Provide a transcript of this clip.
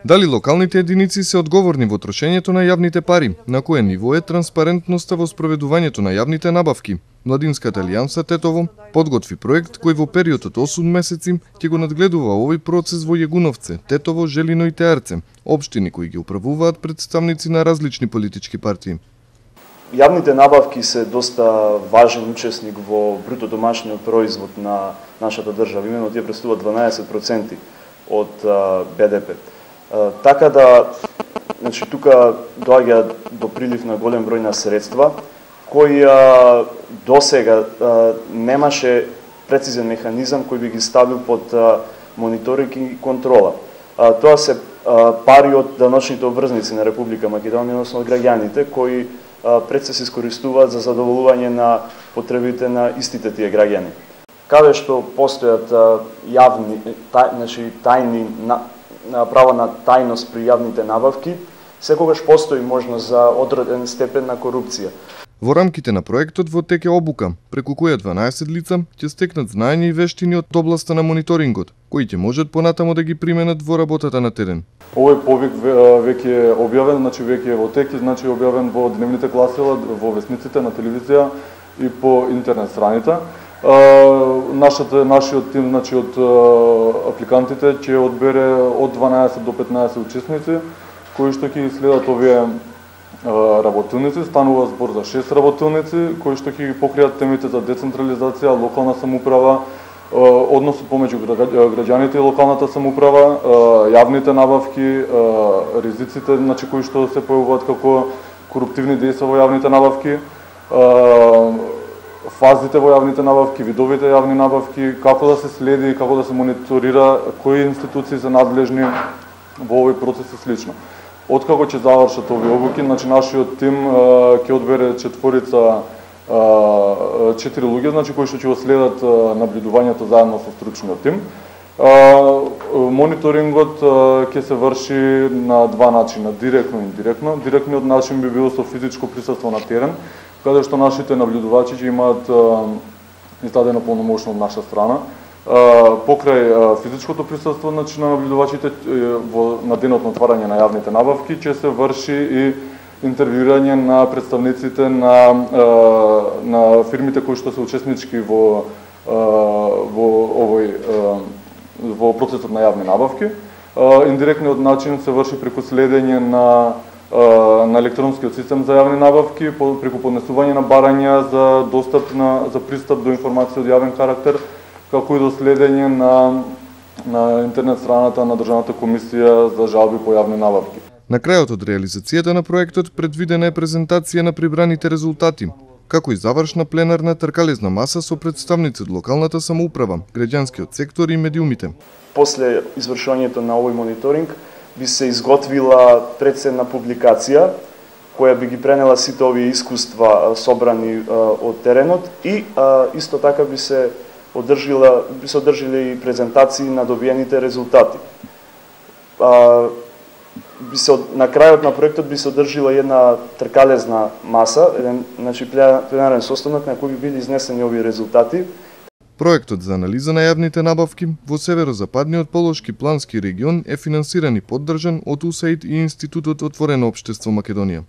Дали локалните единици се одговорни во трошењето на јавните пари, на кое ниво е транспарентноста во спроведувањето на јавните набавки? Младинската алијанса Тетово подготви проект кој во период од 8 месеци ќе го надгледува овој процес во Јегуновце, Тетово, Желино и Теарце, општини кои ги управуваат представници на различни политички партии. Јавните набавки се доста важен учесник во бруто домашниот производ на нашата држава. Именно тие представуваат 12% од БДП. Така да, значи, тука доаѓа до прилив на голем број на средства, кои досега немаше прецизен механизам кој би ги ставил под мониторинг и контрола. Тоа се пари од даночните обврзници на Република Македонија, односно од граѓаните, кои пред се искористуваат за задоволување на потребите на истите тие граѓани. Каде што постојат јавни, значи тајни право на тајност при јавните набавки, секогаш постои можност за одреден степен на корупција. Во рамките на проектот во тек е обука, преку која 12 лица ќе стекнат знаење и вештини од областа на мониторингот, кои ќе можат понатамо да ги применат во работата на терен. Овој повик веќе е објавен, значи веќе е во тек, значи објавен во дневните гласила, во весниците, на телевизија и по интернет страница. Нашиот тим, значи од апликантите ќе одбере од 12 до 15 учесници кои што ќе следат овие работилници. Станува збор за 6 работилници кои што ќе ги покријат темите за децентрализација, локална самоуправа, односот помеѓу граѓаните и локалната самоуправа, јавните набавки, ризиците, значи кои што се појавуваат како коруптивни дејства во јавните набавки, фазите во јавните набавки, видовите јавни набавки, како да се следи, како да се мониторира, кои институции се надлежни во овој процес и слично. Откако ќе завршат овие обуки, значи нашиот тим ќе одбере 4 луѓе, значи кои што ќе го следат наблюдувањето заедно со стручниот тим. Мониторингот ќе се врши на два начина, директно и индиректно. Директниот начин би бил со физичко присуство на терен, каде што нашите наблюдувачи ќе имаат издадено полномошно од наша страна. Покрај физичкото присуство, значи, на наблюдувачите на денот на отварање на јавните набавки ќе се врши и интервјуирање на представниците на фирмите кои што се учеснички во процесот на јавни набавки. Индиректниот начин се врши преку следење на електронскиот систем за јавни набавки, преку поднесување на барања за за пристап до информација од јавен карактер, како и до следење на интернет страната на Државната комисија за жалби по јавни набавки. На крајот од реализацијата на проектот предвидена е презентација на прибраните резултати, како и завршна пленарна тркалезна маса со представници од локалната самоуправа, граѓанскиот сектор и медиумите. После извршувањето на овој мониторинг би се изготвила председна публикација која би ги пренела сите овие искуства собрани од теренот и исто така би се одржили и презентации на добиените резултати. На крајот на проектот би се одржила една тркалезна маса, еден пленарен состанок на кој би били изнесени овие резултати. Проектот за анализа на јавните набавки во северозападниот Полошки плански регион е финансиран и поддржан од УСАИД и Институтот Отворено општество Македонија.